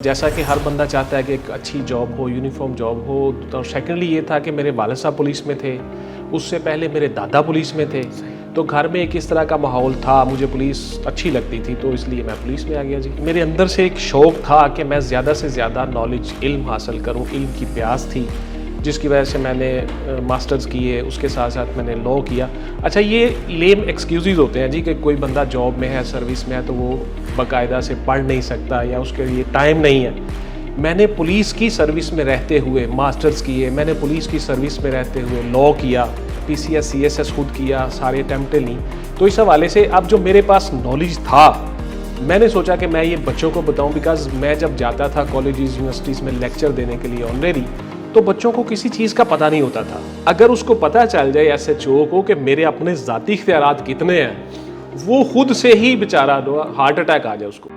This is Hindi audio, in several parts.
जैसा कि हर बंदा चाहता है कि एक अच्छी जॉब हो, यूनिफॉर्म जॉब हो, तो सेकेंडली ये था कि मेरे वालिद साहब पुलिस में थे, उससे पहले मेरे दादा पुलिस में थे। तो घर में एक इस तरह का माहौल था, मुझे पुलिस अच्छी लगती थी, तो इसलिए मैं पुलिस में आ गया जी। मेरे अंदर से एक शौक़ था कि मैं ज़्यादा से ज़्यादा नॉलेज, इल्म हासिल करूँ, इल्म की प्यास थी, जिसकी वजह से मैंने मास्टर्स किए, उसके साथ साथ मैंने लॉ किया। अच्छा, ये लेम एक्सक्यूज़ होते हैं जी कि कोई बंदा जॉब में है, सर्विस में है, तो वो बाकायदा से पढ़ नहीं सकता या उसके लिए टाइम नहीं है। मैंने पुलिस की सर्विस में रहते हुए मास्टर्स किए, मैंने पुलिस की सर्विस में रहते हुए लॉ किया, पीसीएस सीएसएस खुद किया, सारे अटेम्प्टें ली। तो इस हवाले से अब जो मेरे पास नॉलेज था, मैंने सोचा कि मैं ये बच्चों को बताऊं, बिकॉज मैं जब जाता था कॉलेजेस यूनिवर्सिटीज़ में लेक्चर देने के लिए ऑनरेडी, तो बच्चों को किसी चीज़ का पता नहीं होता था। अगर उसको पता चल जाए एसएचओ को कि मेरे अपने ज़ाती इख्तियारात कितने हैं, वो खुद से ही बेचारा हार्ट अटैक आ जाए उसको।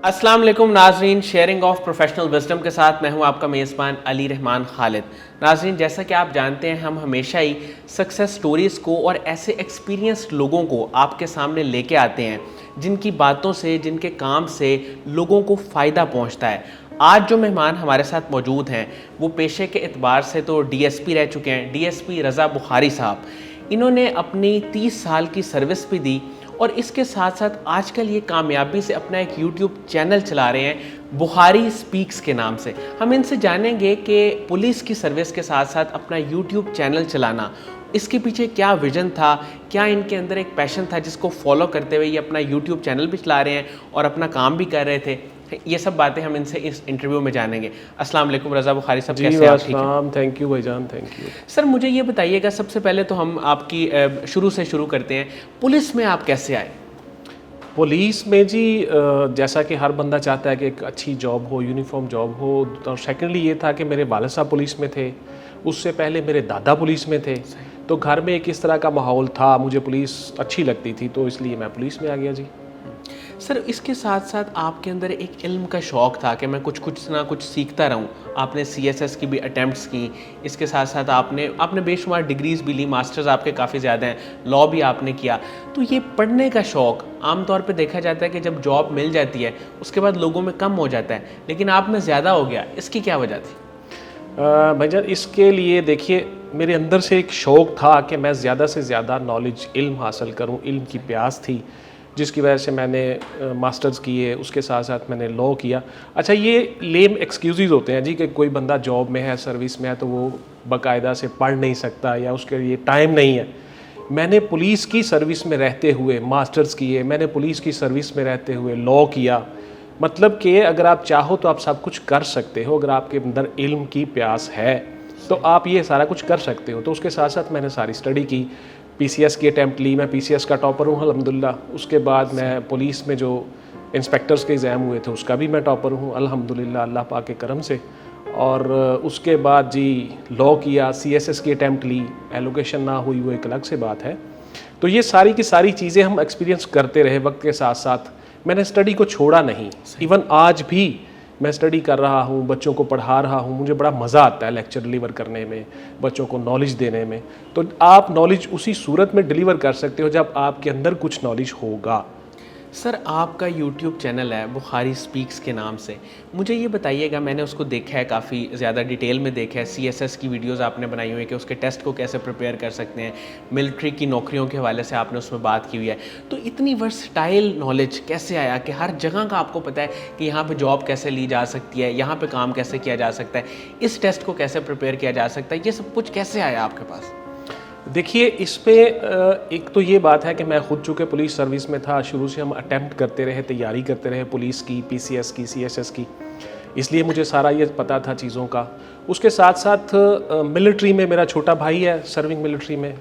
अस्सलाम वालेकुम नाजरीन, शेयरिंग ऑफ प्रोफेशनल विजडम के साथ मैं हूं आपका मेज़बान अली रहमान खालिद। नाजरीन, जैसा कि आप जानते हैं, हम हमेशा ही सक्सेस स्टोरीज़ को और ऐसे एक्सपीरियंस्ड लोगों को आपके सामने लेके आते हैं जिनकी बातों से, जिनके काम से लोगों को फ़ायदा पहुंचता है। आज जो मेहमान हमारे साथ मौजूद हैं वो पेशे के एतबार से तो डीएसपी रह चुके हैं, डीएसपी रज़ा बुखारी साहब। इन्होंने अपनी 30 साल की सर्विस भी दी और इसके साथ साथ आजकल ये कामयाबी से अपना एक यूट्यूब चैनल चला रहे हैं बुखारी स्पीक्स के नाम से। हम इनसे जानेंगे कि पुलिस की सर्विस के साथ साथ अपना यूट्यूब चैनल चलाना, इसके पीछे क्या विजन था, क्या इनके अंदर एक पैशन था जिसको फॉलो करते हुए ये अपना यूट्यूब चैनल भी चला रहे हैं और अपना काम भी कर रहे थे। ये सब बातें हम इनसे इस इंटरव्यू में जानेंगे। अस्सलाम वालेकुम रज़ा बुखारी साहब, कैसे आप? ठीक है, थैंक यू भाईजान, थैंक यू। सर, मुझे ये बताइएगा, सबसे पहले तो हम आपकी शुरू से शुरू करते हैं, पुलिस में आप कैसे आए? पुलिस में जी, जैसा कि हर बंदा चाहता है कि एक अच्छी जॉब हो, यूनिफॉर्म जॉब हो, तो सेकेंडली ये था कि मेरे वालिद साहब पुलिस में थे, उससे पहले मेरे दादा पुलिस में थे। तो घर में एक इस तरह का माहौल था, मुझे पुलिस अच्छी लगती थी, तो इसलिए मैं पुलिस में आ गया जी। सर, इसके साथ साथ आपके अंदर एक इल्म का शौक़ था कि मैं कुछ ना कुछ सीखता रहूं। आपने सीएसएस की भी अटैम्प्ट्स की, इसके साथ साथ आपने बेशुमार डिग्रीज़ भी ली, मास्टर्स आपके काफ़ी ज़्यादा हैं, लॉ भी आपने किया। तो ये पढ़ने का शौक़ आमतौर पे देखा जाता है कि जब जॉब मिल जाती है उसके बाद लोगों में कम हो जाता है, लेकिन आप में ज़्यादा हो गया, इसकी क्या वजह थी? भाईजान, इसके लिए देखिए, मेरे अंदर से एक शौक़ था कि मैं ज़्यादा से ज़्यादा नॉलेज, इल्म हासिल करूँ, इल्म की प्यास थी, जिसकी वजह से मैंने मास्टर्स किए, उसके साथ साथ मैंने लॉ किया। अच्छा, ये लेम एक्सक्यूज़ होते हैं जी कि कोई बंदा जॉब में है, सर्विस में है, तो वो बाकायदा से पढ़ नहीं सकता या उसके लिए टाइम नहीं है। मैंने पुलिस की सर्विस में रहते हुए मास्टर्स किए, मैंने पुलिस की सर्विस में रहते हुए लॉ किया। मतलब कि अगर आप चाहो तो आप सब कुछ कर सकते हो, अगर आपके अंदर इल्म की प्यास है तो आप ये सारा कुछ कर सकते हो। तो उसके साथ साथ मैंने सारी स्टडी की, पीसीएस की अटैम्प्ट ली, मैं पीसीएस का टॉपर हूँ अल्हम्दुलिल्लाह। उसके बाद मैं पुलिस में जो इंस्पेक्टर्स के एग्ज़ाम हुए थे उसका भी मैं टॉपर हूँ अल्हम्दुलिल्लाह, अल्लाह पाक के करम से। और उसके बाद जी लॉ किया, सीएसएस की अटैम्प्ट ली, एलोकेशन ना हुई वो एक अलग से बात है। तो ये सारी की सारी चीज़ें हम एक्सपीरियंस करते रहे वक्त के साथ साथ। मैंने स्टडी को छोड़ा नहीं, इवन आज भी मैं स्टडी कर रहा हूँ, बच्चों को पढ़ा रहा हूँ, मुझे बड़ा मज़ा आता है लेक्चर डिलीवर करने में, बच्चों को नॉलेज देने में। तो आप नॉलेज उसी सूरत में डिलीवर कर सकते हो जब आपके अंदर कुछ नॉलेज होगा। सर, आपका यूट्यूब चैनल है बुखारी स्पीक्स के नाम से, मुझे ये बताइएगा, मैंने उसको देखा है, काफ़ी ज़्यादा डिटेल में देखा है। सीएसएस की वीडियोस आपने बनाई हुई है कि उसके टेस्ट को कैसे प्रिपेयर कर सकते हैं, मिलिट्री की नौकरियों के हवाले से आपने उसमें बात की हुई है। तो इतनी वर्सटाइल नॉलेज कैसे आया कि हर जगह का आपको पता है कि यहाँ पर जॉब कैसे ली जा सकती है, यहाँ पर काम कैसे किया जा सकता है, इस टेस्ट को कैसे प्रिपेयर किया जा सकता है, ये सब कुछ कैसे आया आपके पास? देखिए, इस पे एक तो ये बात है कि मैं खुद चूँकि पुलिस सर्विस में था, शुरू से हम अटेम्प्ट करते रहे, तैयारी करते रहे पुलिस की, पीसीएस की, सीएसएस की, इसलिए मुझे सारा ये पता था चीज़ों का। उसके साथ साथ मिलिट्री में मेरा छोटा भाई है, सर्विंग मिलिट्री में,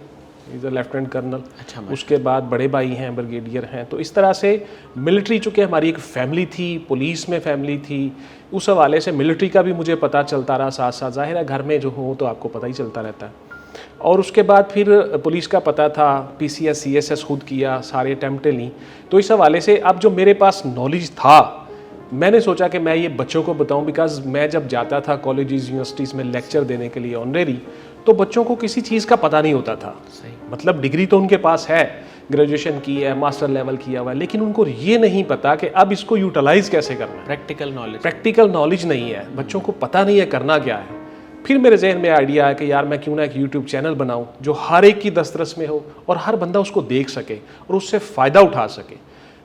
इज़ अ लेफ्टिनेंट कर्नल। अच्छा। उसके बाद बड़े भाई हैं, ब्रिगेडियर हैं। तो इस तरह से मिलिट्री चूँकि हमारी एक फैमिली थी, पुलिस में फैमिली थी, उस हवाले से मिलिट्री का भी मुझे पता चलता रहा। साथ साथ ज़ाहिर है घर में जो हो तो आपको पता ही चलता रहता है। और उसके बाद फिर पुलिस का पता था, पीसीएस सीएसएस खुद किया, सारे अटैम्प्टें ली। तो इस हवाले से अब जो मेरे पास नॉलेज था, मैंने सोचा कि मैं ये बच्चों को बताऊं, बिकॉज मैं जब जाता था कॉलेजेस यूनिवर्सिटीज़ में लेक्चर देने के लिए ऑनरेडी, तो बच्चों को किसी चीज़ का पता नहीं होता था। सही। मतलब डिग्री तो उनके पास है, ग्रेजुएशन की है, मास्टर लेवल किया हुआ है, लेकिन उनको ये नहीं पता कि अब इसको यूटिलाइज कैसे करना है। प्रैक्टिकल नॉलेज नहीं है, बच्चों को पता नहीं है करना क्या है। फिर मेरे जहन में आइडिया है कि यार मैं क्यों ना एक यूट्यूब चैनल बनाऊं जो हर एक की दस्तरस में हो और हर बंदा उसको देख सके और उससे फ़ायदा उठा सके।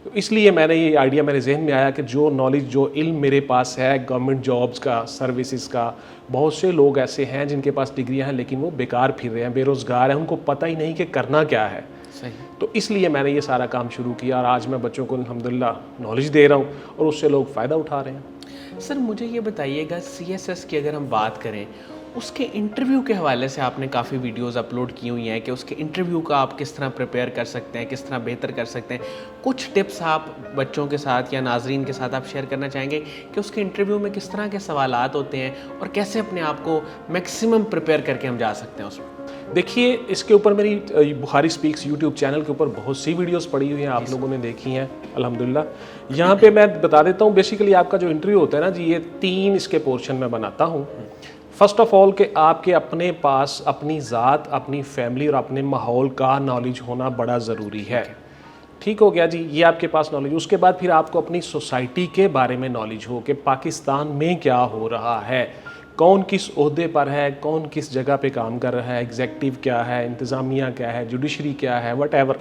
तो इसलिए मैंने ये आइडिया मेरे जहन में आया कि जो नॉलेज, जो इल्म मेरे पास है गवर्नमेंट जॉब्स का, सर्विसेज का, बहुत से लोग ऐसे हैं जिनके पास डिग्रियां हैं लेकिन वो बेकार फिर रहे हैं, बेरोज़गार हैं, उनको पता ही नहीं कि करना क्या है। सही। तो इसलिए मैंने ये सारा काम शुरू किया और आज मैं बच्चों को अल्हम्दुलिल्लाह नॉलेज दे रहा हूँ और उससे लोग फ़ायदा उठा रहे हैं। सर मुझे ये बताइएगा, CSS की अगर हम बात करें, उसके इंटरव्यू के हवाले से आपने काफ़ी वीडियोस अपलोड की हुई हैं कि उसके इंटरव्यू का आप किस तरह प्रिपेयर कर सकते हैं, किस तरह बेहतर कर सकते हैं। कुछ टिप्स आप बच्चों के साथ या नाजरीन के साथ आप शेयर करना चाहेंगे कि उसके इंटरव्यू में किस तरह के सवालात होते हैं और कैसे अपने आप को मैक्सिमम प्रिपेयर करके हम जा सकते हैं उसमें? देखिए, इसके ऊपर मेरी बुखारी स्पीक्स यूट्यूब चैनल के ऊपर बहुत सी वीडियोस पड़ी हुई हैं, आप लोगों ने देखी हैं अल्हम्दुलिल्लाह। यहाँ पे मैं बता देता हूँ, बेसिकली आपका जो इंटरव्यू होता है ना जी, ये 3 इसके पोर्शन में बनाता हूँ। फर्स्ट ऑफ ऑल कि आपके अपने पास अपनी ज़ात, अपनी फैमिली और अपने माहौल का नॉलेज होना बड़ा ज़रूरी है। ठीक हो गया जी, ये आपके पास नॉलेज। उसके बाद फिर आपको अपनी सोसाइटी के बारे में नॉलेज हो कि पाकिस्तान में क्या हो रहा है, कौन किस ओहदे पर है, कौन किस जगह पे काम कर रहा है, एग्जेक्टिव क्या है, इंतज़ामिया क्या है, जुडिशरी क्या है, वट।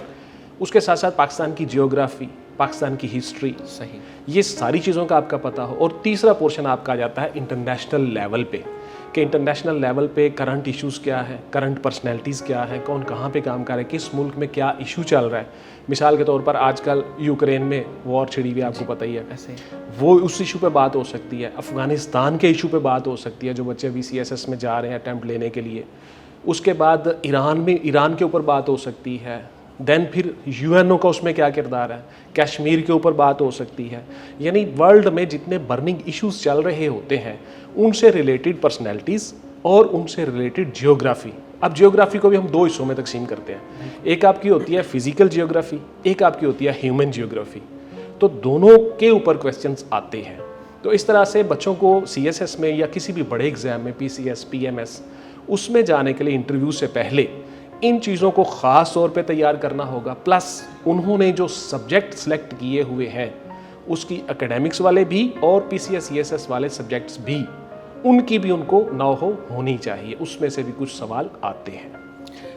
उसके साथ साथ पाकिस्तान की जियोग्राफी, पाकिस्तान की हिस्ट्री, सही, ये सारी चीज़ों का आपका पता हो। और तीसरा पोर्शन आपका आ जाता है इंटरनेशनल लेवल पे कि इंटरनेशनल लेवल पे करंट इश्यूज़ क्या है, करंट पर्सनैलिटीज़ क्या है, कौन कहाँ पे काम कर रहा है, किस मुल्क में क्या इशू चल रहा है। मिसाल के तौर पर आजकल यूक्रेन में वॉर छिड़ी हुई, आपको पता ही है, ऐसे वो उस इशू पे बात हो सकती है। अफ़गानिस्तान के इशू पे बात हो सकती है, जो बच्चे अभी CSS में जा रहे हैं अटैम्प्ट लेने के लिए। उसके बाद ईरान के ऊपर बात हो सकती है। देन फिर UNO का उसमें क्या किरदार है, कश्मीर के ऊपर बात हो सकती है। यानी वर्ल्ड में जितने बर्निंग इश्यूज चल रहे होते हैं उनसे रिलेटेड पर्सनैलिटीज़ और उनसे रिलेटेड जियोग्राफी। अब जियोग्राफी को भी हम 2 हिस्सों में तकसीम करते हैं, एक आपकी होती है फिजिकल जियोग्राफी, एक आपकी होती है ह्यूमन जियोग्राफी। तो दोनों के ऊपर क्वेश्चंस आते हैं। तो इस तरह से बच्चों को CSS में या किसी भी बड़े एग्ज़ाम में, PCS, PMS, उसमें जाने के लिए इंटरव्यू से पहले इन चीज़ों को ख़ास तौर पे तैयार करना होगा। प्लस उन्होंने जो सब्जेक्ट सेलेक्ट किए हुए हैं उसकी एकेडमिक्स वाले भी और PCS CSS वाले सब्जेक्ट्स भी, उनकी भी उनको नॉलेज होनी चाहिए। उसमें से भी कुछ सवाल आते हैं।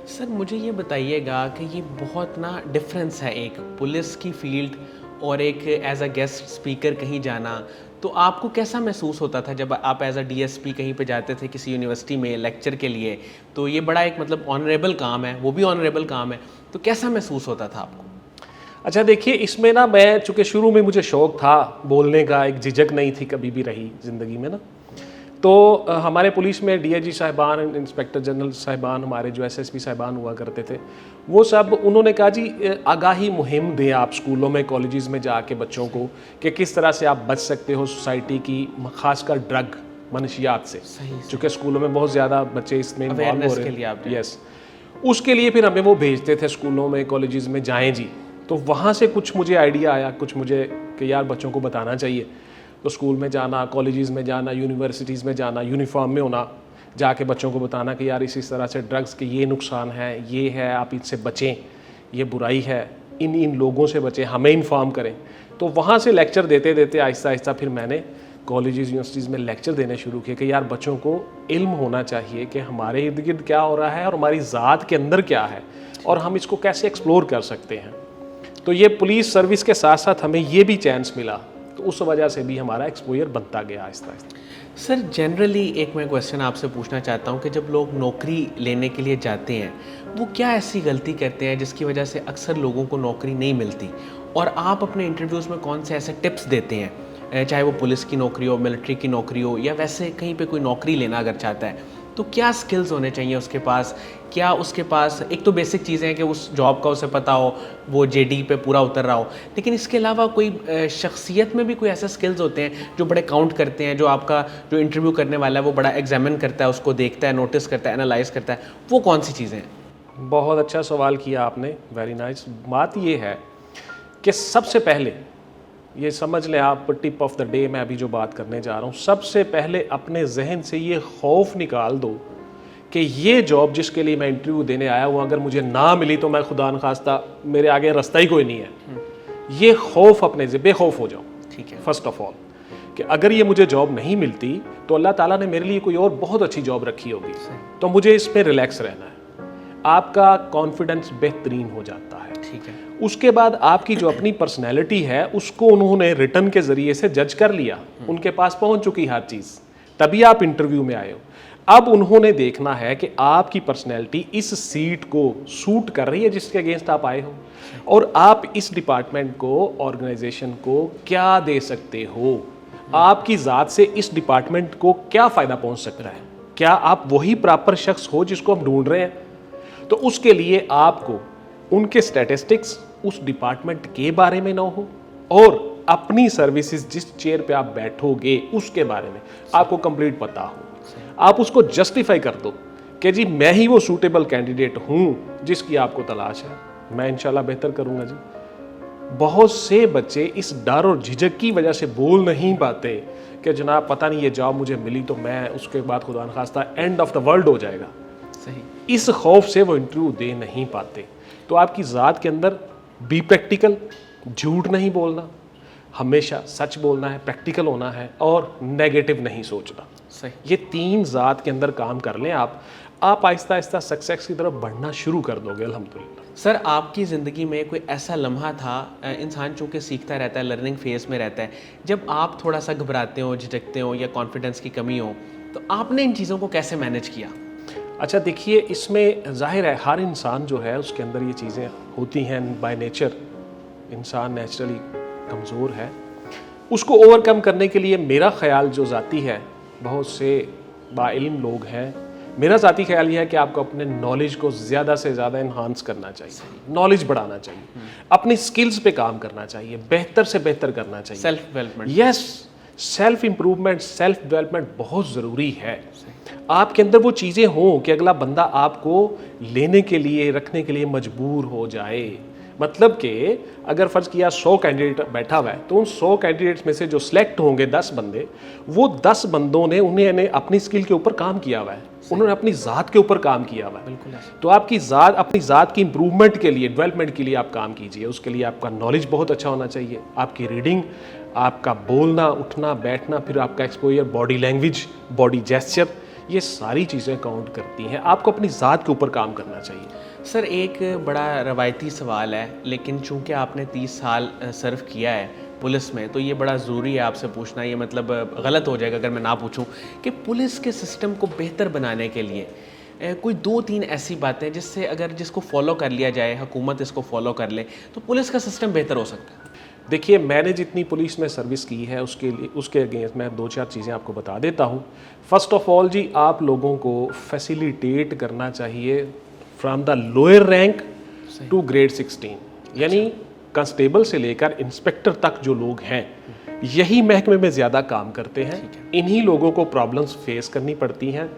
सर मुझे ये बताइएगा कि ये बहुत ना डिफरेंस है एक पुलिस की फील्ड और एक एज अ गेस्ट स्पीकर कहीं जाना। तो आपको कैसा महसूस होता था जब आप एज अ DSP कहीं पे जाते थे किसी यूनिवर्सिटी में लेक्चर के लिए? तो ये बड़ा एक मतलब ऑनरेबल काम है, वो भी ऑनरेबल काम है, तो कैसा महसूस होता था आपको? अच्छा देखिए, इसमें ना मैं चूँकि शुरू में मुझे शौक़ था बोलने का, एक झिझक नहीं थी कभी भी रही ज़िंदगी में ना। तो हमारे पुलिस में DIG साहिबान, इंस्पेक्टर जनरल साहिबान, हमारे जो SSP साहिबान हुआ करते थे, वो सब उन्होंने कहा जी आगाही मुहिम दें आप स्कूलों में, कॉलेजेस में जाके बच्चों को कि किस तरह से आप बच सकते हो सोसाइटी की खासकर ड्रग मनशियात से। चूँकि स्कूलों में बहुत ज़्यादा बच्चे इसमें इन्वॉल्व हो रहे हैं। यस, उसके लिए फिर हमें वो भेजते थे स्कूलों में, कॉलेजेस में जाएँ जी। तो वहाँ से कुछ मुझे आइडिया आया, कुछ मुझे कि यार बच्चों को बताना चाहिए। तो स्कूल में जाना, कॉलेजेस में जाना, यूनिवर्सिटीज़ में जाना, यूनिफॉर्म में होना, जाके बच्चों को बताना कि यार इस तरह से ड्रग्स के ये नुकसान है, ये है, आप इनसे बचें, ये बुराई है, इन लोगों से बचें, हमें इन्फॉर्म करें। तो वहाँ से लेक्चर देते देते आहिस्ता आहिस्ता फिर मैंने कॉलेजेस यूनिवर्सिटीज़ में लेक्चर देने शुरू किए कि यार बच्चों को इल्म होना चाहिए कि हमारे इर्द गिर्द क्या हो रहा है और हमारी ज़ात के अंदर क्या है और हम इसको कैसे एक्सप्लोर कर सकते हैं। तो ये पुलिस सर्विस के साथ साथ हमें ये भी चांस मिला, तो उस वजह से भी हमारा एक्सपोजर बनता गया आहिस्ता आहिस्ता। सर जनरली एक मैं क्वेश्चन आपसे पूछना चाहता हूँ कि जब लोग नौकरी लेने के लिए जाते हैं वो क्या ऐसी गलती करते हैं जिसकी वजह से अक्सर लोगों को नौकरी नहीं मिलती, और आप अपने इंटरव्यूज़ में कौन से ऐसे टिप्स देते हैं, चाहे वो पुलिस की नौकरी हो, मिलिट्री की नौकरी हो, या वैसे कहीं पे कोई नौकरी लेना अगर चाहता है तो क्या स्किल्स होने चाहिए उसके पास? क्या उसके पास एक तो बेसिक चीज़ें हैं कि उस जॉब का उसे पता हो, वो JD पे पूरा उतर रहा हो, लेकिन इसके अलावा कोई शख्सियत में भी कोई ऐसे स्किल्स होते हैं जो बड़े काउंट करते हैं, जो आपका जो इंटरव्यू करने वाला है वो बड़ा एग्जामिन करता है, उसको देखता है, नोटिस करता है, एनालाइज करता है, वो कौन सी चीज़ें हैं? बहुत अच्छा सवाल किया आपने, वेरी नाइस। बात ये है कि सबसे पहले ये समझ लें आप, टिप ऑफ द डे मैं अभी जो बात करने जा रहा हूँ, सबसे पहले अपने जहन से ये खौफ निकाल दो कि ये जॉब जिसके लिए मैं इंटरव्यू देने आया हूँ अगर मुझे ना मिली तो मैं खुदा न खास्ता मेरे आगे रास्ता ही कोई नहीं है। ये खौफ अपने से बेखौफ हो जाओ। ठीक है। फर्स्ट ऑफ ऑल कि अगर ये मुझे जॉब नहीं मिलती तो अल्लाह ताला ने मेरे लिए कोई और बहुत अच्छी जॉब रखी होगी, तो मुझे इस पर रिलैक्स रहना है। आपका कॉन्फिडेंस बेहतरीन हो जाता है। ठीक है। उसके बाद आपकी जो अपनी पर्सनैलिटी है उसको उन्होंने रिटर्न के ज़रिए से जज कर लिया, उनके पास पहुंच चुकी हर चीज़, तभी आप इंटरव्यू में आए हो। अब उन्होंने देखना है कि आपकी पर्सनैलिटी इस सीट को सूट कर रही है जिसके अगेंस्ट आप आए हो, और आप इस डिपार्टमेंट को, ऑर्गेनाइजेशन को क्या दे सकते हो, आपकी ज़ात से इस डिपार्टमेंट को क्या फ़ायदा पहुंच सकता है, क्या आप वही प्रॉपर शख्स हो जिसको हम ढूंढ रहे हैं। तो उसके लिए आपको उनके स्टैटिस्टिक्स, उस डिपार्टमेंट के बारे में ना हो, और अपनी सर्विसेज जिस चेयर पे आप बैठोगे उसके बारे में आपको कंप्लीट पता हो। आप उसको जस्टिफाई कर दो कि जी मैं ही वो सूटेबल कैंडिडेट हूँ जिसकी आपको तलाश है, मैं इंशाल्लाह बेहतर करूँगा जी। बहुत से बच्चे इस डर और झिझक की वजह से बोल नहीं पाते कि जनाब पता नहीं ये जॉब मुझे मिली तो मैं उसके बाद खुदा न खास्ता एंड ऑफ द वर्ल्ड हो जाएगा। सही। इस खौफ से वो इंटरव्यू दे नहीं पाते। तो आपकी ज़ात के अंदर बी प्रैक्टिकल, झूठ नहीं बोलना, हमेशा सच बोलना है, प्रैक्टिकल होना है, और नेगेटिव नहीं सोचना। सही। ये 3 ज़ात के अंदर काम कर लें आप आहिस्ता आहिस्ता सक्सेस की तरफ बढ़ना शुरू कर दोगे अल्हम्दुलिल्लाह। सर, आपकी ज़िंदगी में कोई ऐसा लम्हा था, इंसान चूँकि सीखता रहता है, लर्निंग फेज़ में रहता है, जब आप थोड़ा सा घबराते हो, झिझकते हो या कॉन्फिडेंस की कमी हो, तो आपने इन चीज़ों को कैसे मैनेज किया? अच्छा देखिए, इसमें जाहिर है हर इंसान जो है उसके अंदर ये चीज़ें होती हैं बाय नेचर। इंसान नेचुरली कमज़ोर है, उसको ओवरकम करने के लिए मेरा ख्याल जो ज़ाती है, बहुत से बाइल्म लोग हैं, मेरा ज़ाती ख्याल ये है कि आपको अपने नॉलेज को ज़्यादा से ज़्यादा इन्हांस करना चाहिए, नॉलेज बढ़ाना चाहिए, अपनी स्किल्स पे काम करना चाहिए, बेहतर से बेहतर करना चाहिए। Self development. Yes, self improvement, self development बहुत ज़रूरी है। आपके अंदर वो चीज़ें हों कि अगला बंदा आपको लेने के लिए, रखने के लिए मजबूर हो जाए। मतलब कि अगर फ़र्ज़ किया 100 कैंडिडेट बैठा हुआ है, तो उन 100 कैंडिडेट्स में से जो सिलेक्ट होंगे 10 बंदे, वो 10 बंदों ने उन्हें अपनी स्किल के ऊपर काम किया हुआ है, उन्होंने अपनी ज़ात के ऊपर काम किया हुआ है। बिल्कुल। तो आपकी ज़ात, अपनी ज़ात की इम्प्रूवमेंट के लिए, डेवलपमेंट के लिए आप काम कीजिए। उसके लिए आपका नॉलेज बहुत अच्छा होना चाहिए, आपकी रीडिंग, आपका बोलना, उठना, बैठना, फिर आपका exposure, body language, body gesture, ये सारी चीज़ें काउंट करती हैं। आपको अपनी ज़ात के ऊपर काम करना चाहिए। सर, एक बड़ा रवायती सवाल है, लेकिन चूंकि आपने 30 साल सर्व किया है पुलिस में, तो ये बड़ा ज़रूरी है आपसे पूछना। ये मतलब गलत हो जाएगा अगर मैं ना पूछूं कि पुलिस के सिस्टम को बेहतर बनाने के लिए कोई 2-3 ऐसी बातें जिसको फॉलो कर लिया जाए, हुकूमत इसको फॉलो कर ले, तो पुलिस का सिस्टम बेहतर हो सकता है। देखिए, मैंने जितनी पुलिस में सर्विस की है उसके अगेंस्ट मैं 2-4 चीज़ें आपको बता देता हूँ। फ़र्स्ट ऑफ ऑल जी, आप लोगों को फैसिलिटेट करना चाहिए from the lower rank to grade 16, यानी कांस्टेबल से लेकर इंस्पेक्टर तक जो लोग हैं, यही महकमे में ज़्यादा काम करते हैं। इन्हीं लोगों को प्रॉब्लम्स फेस करनी पड़ती हैं।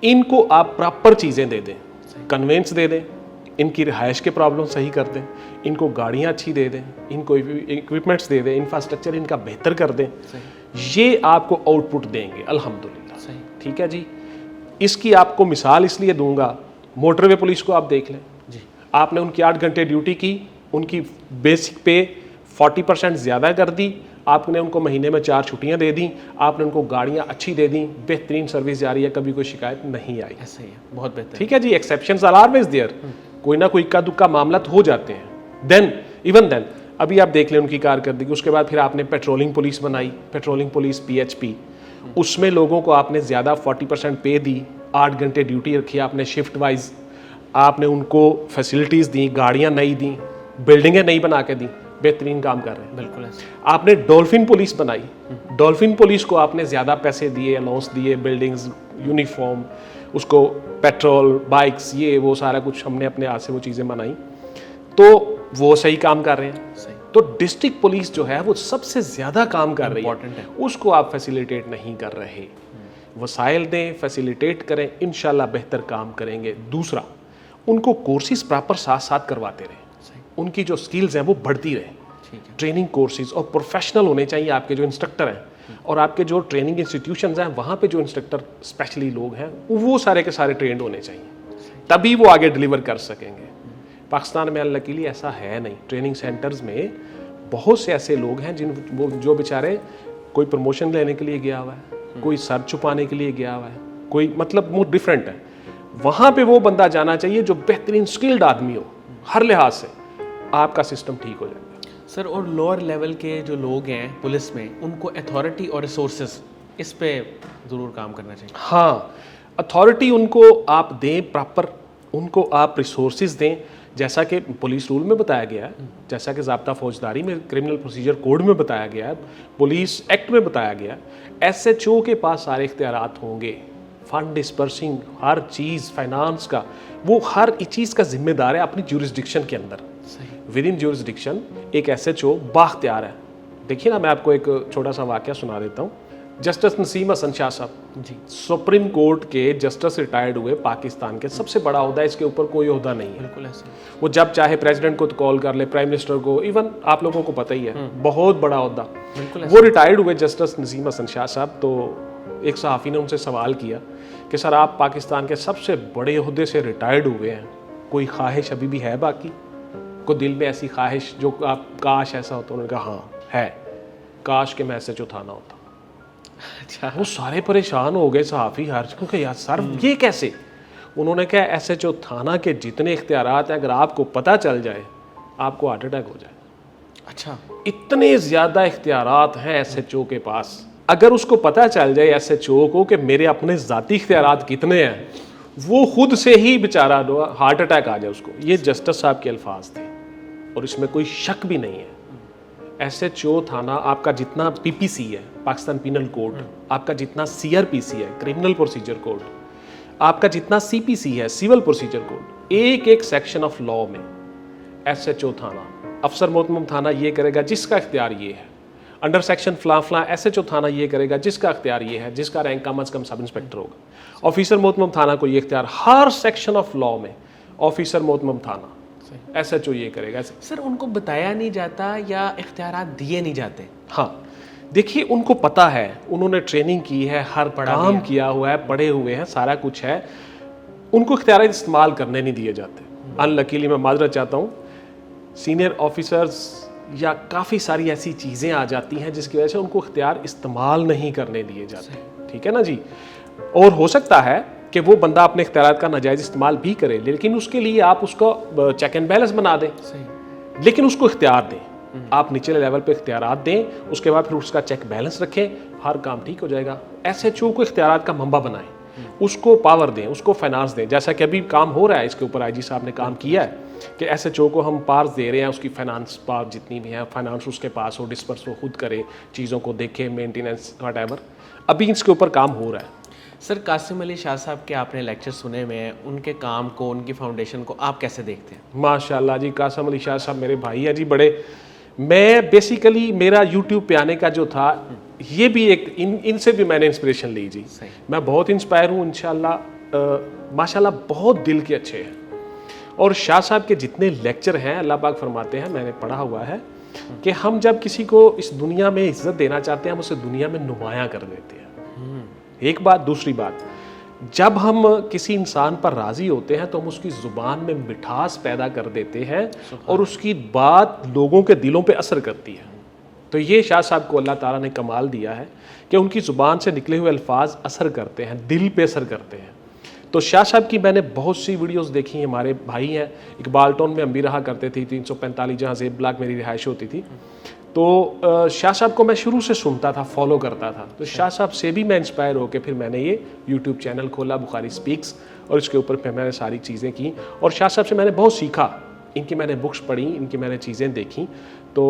इनको आप प्रॉपर चीज़ें दे दें, कन्वेंस दे दें, इनकी रिहाइश के प्रॉब्लम सही कर दें, इनको गाड़ियाँ अच्छी दे दें, इनको इक्विपमेंट्स दे दें, इंफ्रास्ट्रक्चर इनका बेहतर कर दें, ये आपको आउटपुट देंगे अल्हम्दुलिल्लाह। ठीक है जी। इसकी आपको मिसाल इसलिए दूंगा, मोटरवे पुलिस को आप देख लें जी। आपने उनकी 8 घंटे ड्यूटी की, उनकी बेसिक पे 40% ज़्यादा कर दी, आपने उनको महीने में 4 छुट्टियां दे दी, आपने उनको गाड़ियां अच्छी दे दी, बेहतरीन सर्विस जा रही है, कभी कोई शिकायत नहीं आई। ऐसा ही है, बहुत बेहतर। ठीक है जी। एक्सेप्शंस आर ऑलवेज देयर, कोई ना कोई इक्का दुक्का मामला तो हो जाते हैं। देन इवन देन अभी आप देख लें उनकी कारकर्दगी। उसके बाद फिर आपने पेट्रोलिंग पुलिस बनाई, पेट्रोलिंग पुलिस PHP, उसमें लोगों को आपने ज़्यादा 40% पे दी, 8 घंटे ड्यूटी रखी आपने शिफ्ट वाइज, आपने उनको फैसिलिटीज़ दी, गाड़ियाँ नई दी, बिल्डिंगें नई बना के दी, बेहतरीन काम कर रहे हैं। बिल्कुल। आपने डॉल्फिन पुलिस बनाई, डॉल्फिन पुलिस को आपने ज़्यादा पैसे दिए, अलाउंस दिए, बिल्डिंग्स, यूनिफॉर्म, उसको पेट्रोल, बाइक्स, ये वो सारा कुछ हमने अपने हाथ से वो चीज़ें बनाई, तो वो सही काम कर रहे हैं। सही। तो डिस्ट्रिक्ट पुलिस जो है वो सबसे ज़्यादा काम कर रही है, उसको आप फैसिलिटेट नहीं कर रहे। वसाइल दें, फैसिलिटेट करें, इंशाल्लाह बेहतर काम करेंगे। दूसरा, उनको कोर्सेज प्रॉपर साथ साथ करवाते रहें, उनकी जो स्किल्स हैं वो बढ़ती रहें। ट्रेनिंग कोर्सेज और प्रोफेशनल होने चाहिए आपके जो इंस्ट्रक्टर हैं, और आपके जो ट्रेनिंग इंस्टीट्यूशंस हैं वहाँ पे जो इंस्ट्रक्टर स्पेशली लोग हैं वो सारे के सारे ट्रेंड होने चाहिए, तभी वो आगे डिलीवर कर सकेंगे। पाकिस्तान में अनलकीली ऐसा है नहीं। ट्रेनिंग सेंटर्स में बहुत से ऐसे लोग हैं जो बेचारे कोई प्रमोशन लेने के लिए गया हुआ है, कोई सर छुपाने के लिए गया हुआ है, कोई मतलब वो डिफरेंट है। वहाँ पे वो बंदा जाना चाहिए जो बेहतरीन स्किल्ड आदमी हो, हर लिहाज से आपका सिस्टम ठीक हो जाएगा। सर, और लोअर लेवल के जो लोग हैं पुलिस में, उनको अथॉरिटी और रिसोर्सेज इस पे ज़रूर काम करना चाहिए। हाँ, अथॉरिटी उनको आप दें, प्रॉपर उनको आप रिसोर्सेज दें, जैसा कि पुलिस रूल में बताया गया है, जैसा कि ज़ाब्ता फौजदारी में, क्रिमिनल प्रोसीजर कोड में बताया गया है, पुलिस एक्ट में बताया गया है। SHO के पास सारे इख्तियारात होंगे, फंड डिस्पर्सिंग, हर चीज़, फाइनेंस का, वो हर चीज़ का जिम्मेदार है अपनी ज्यूरिसडिक्शन के अंदर। विद इन ज्यूरिसडिक्शन एक SHO बाख्तियार है। देखिए ना, मैं आपको एक छोटा सा वाक़या सुना देता हूँ। जस्टिस नसीम हसन शाह साहब जी, सुप्रीम कोर्ट के जस्टिस रिटायर्ड हुए, पाकिस्तान के सबसे बड़ा ओहदा, इसके ऊपर कोई ओहदा नहीं है। बिल्कुल ऐसे वो जब चाहे प्रेसिडेंट को तो कॉल कर ले, प्राइम मिनिस्टर को, इवन आप लोगों को पता ही है, बहुत बड़ा ओहदा। वो रिटायर्ड हुए जस्टिस नसीम हसन शाह साहब। तो एक सहाफ़ी ने उनसे सवाल किया कि सर, आप पाकिस्तान के सबसे बड़े ओहदे से रिटायर्ड हुए हैं, कोई ख्वाहिश अभी भी है बाकी? को दिल में ऐसी ख्वाहिश जो आप काश ऐसा होता? उन्होंने कहा हाँ है, काश के मैं SHO थाना होता। अच्छा, वो सारे परेशान हो गए सहाफ़ी हर्ज को कि यार सर ये कैसे? उन्होंने कहा SHO थाना के जितने इख्तियारात हैं, अगर आपको पता चल जाए आपको हार्ट अटैक हो जाए। अच्छा, इतने ज़्यादा इख्तियारात हैं SHO के पास। अगर उसको पता चल जाए SHO को कि मेरे अपने ज़ाती इख्तियारात कितने हैं, वो खुद से ही बेचारा हार्ट अटैक आ जाए उसको। ये जस्टिस साहब के अल्फाज थे और इसमें कोई शक भी नहीं है। SHO थाना आपका जितना PPC है, पाकिस्तान पीनल कोड, आपका जितना CRPC है, क्रिमिनल प्रोसीजर कोड, आपका जितना CPC है, सिविल प्रोसीजर कोड, एक एक सेक्शन ऑफ लॉ में SHO थाना, अफसर मोहतमम थाना ये करेगा जिसका इख्तियार ये है, अंडर सेक्शन फलां फलां SHO थाना ये करेगा जिसका इख्तियार ये है, जिसका रैंक कम अज़ कम सब इंस्पेक्टर होगा। ऑफिसर मोहतमम थाना को ये इख्तियार, हर सेक्शन ऑफ लॉ में ऑफिसर मोहतमम थाना, SHO ये करेगा। सर, उनको बताया नहीं जाता या इख्तियारात दिए नहीं जाते? हाँ, देखिए उनको पता है, उन्होंने ट्रेनिंग की है, हर काम किया हुआ है, पढ़े हुए हैं, सारा कुछ है, उनको इख्तियारात इस्तेमाल करने नहीं दिए जाते। अनलकीली मैं माजरत चाहता हूँ, सीनियर ऑफिसर्स या काफ़ी सारी ऐसी चीज़ें आ जाती हैं जिसकी वजह से उनको इख्तियार इस्तेमाल नहीं करने दिए जाते। ठीक है ना जी? और हो सकता है कि वो बंदा अपने इख्तियारात का नाजायज़ इस्तेमाल भी करे, लेकिन उसके लिए आप उसको चेक एंड बैलेंस बना दें, लेकिन उसको इख्तियार दें। आप निचले लेवल पे इख्तियारात दें, उसके बाद फिर उसका चेक बैलेंस रखें, हर काम ठीक हो जाएगा। SHO को इख्तियारात का मंबा बनाएं, उसको पावर दें, उसको फाइनेंस दें, जैसा कि अभी काम हो रहा है, इसके ऊपर IG साहब ने काम किया है कि SHO को हम पावर्स दे रहे हैं, उसकी फाइनेंस पावर जितनी भी है, फाइनेंस उसके पास हो, डिस्पर्स वो खुद करे, चीज़ों को देखे, मेंटेनेंस व्हाटएवर, अभी इसके ऊपर काम हो रहा है। सर, कासिम अली शाह साहब के आपने लेक्चर सुने हुए हैं, उनके काम को, उनकी फाउंडेशन को आप कैसे देखते हैं? माशाल्लाह जी, कासिम अली शाह साहब मेरे भाई हैं जी बड़े। मैं बेसिकली मेरा YouTube पे आने का जो था, ये भी एक इनसे भी मैंने इंस्पिरेशन ली जी। मैं बहुत इंस्पायर हूँ इंशाल्लाह, माशाल्लाह बहुत दिल के अच्छे हैं। और शाह साहब के जितने लेक्चर हैं, अल्लाह पाक फरमाते हैं, मैंने पढ़ा हुआ है कि हम जब किसी को इस दुनिया में इज्जत देना चाहते हैं, हम उसे दुनिया में नुमायाँ कर देते हैं। एक बात। दूसरी बात, जब हम किसी इंसान पर राज़ी होते हैं तो हम उसकी ज़ुबान में मिठास पैदा कर देते हैं और उसकी बात लोगों के दिलों पे असर करती है। तो ये शाह साहब को अल्लाह ताला ने कमाल दिया है कि उनकी ज़ुबान से निकले हुए अल्फाज असर करते हैं, दिल पे असर करते हैं। तो शाह साहब की मैंने बहुत सी वीडियोस देखी, हमारे भाई हैं, इकबाल टाउन में हम भी रहा करते थे, 345 जहाँ ज़ेब ब्लॉक मेरी रिहाइश होती थी। तो शाह साहब को मैं शुरू से सुनता था, फॉलो करता था। तो शाह साहब से भी मैं इंस्पायर होकर फिर मैंने ये YouTube चैनल खोला, बुखारी स्पीक्स, और इसके ऊपर फिर मैंने सारी चीज़ें की और शाह साहब से मैंने बहुत सीखा। इनकी मैंने बुक्स पढ़ी, इनकी मैंने चीज़ें देखी। तो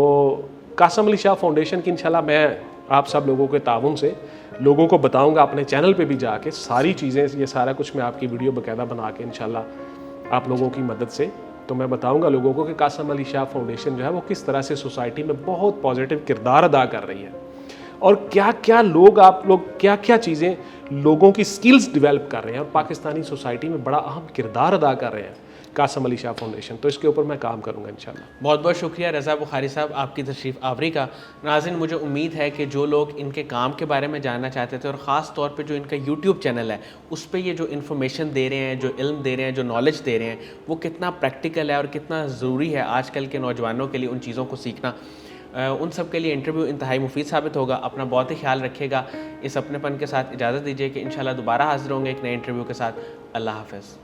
कासिम अली शाह फाउंडेशन की इंशाल्लाह मैं आप सब लोगों के ताउन से लोगों को बताऊंगा, अपने चैनल पे भी जाके सारी चीज़ें, ये सारा कुछ मैं आपकी वीडियो बाकायदा बना के इंशाल्लाह आप लोगों की मदद से तो मैं बताऊंगा लोगों को कि कासिम अली शाह फाउंडेशन जो है वो किस तरह से सोसाइटी में बहुत पॉजिटिव किरदार अदा कर रही है और क्या क्या लोग, आप लोग क्या क्या चीज़ें लोगों की स्किल्स डेवलप कर रहे हैं और पाकिस्तानी सोसाइटी में बड़ा अहम किरदार अदा कर रहे हैं। कासम अली शाह फाउंडेशन। तो इसके ऊपर मैं काम करूँगा इंशाल्लाह। बहुत बहुत शुक्रिया रज़ा बुखारी साहब आपकी तशरीफ़ आवरी का। नाज़रीन, मुझे उम्मीद है कि जो लोग इनके काम के बारे में जानना चाहते थे और ख़ास तौर पे जो इनका यूट्यूब चैनल है उस पे ये जो इन्फॉर्मेशन दे रहे हैं, जो इल्म दे रहे हैं, जो नॉलेज दे रहे हैं, वो कितना प्रैक्टिकल है और कितना ज़रूरी है आजकल के नौजवानों के लिए उन चीज़ों को सीखना। उन सब के लिए इंटरव्यू इंतहाई मुफीद साबित होगा। अपना बहुत ही ख्याल रखिएगा। इस अपनेपन के साथ इजाज़त दीजिए कि इंशाल्लाह दोबारा हाज़िर होंगे एक नए इंटरव्यू के साथ। अल्लाह हाफ़िज़।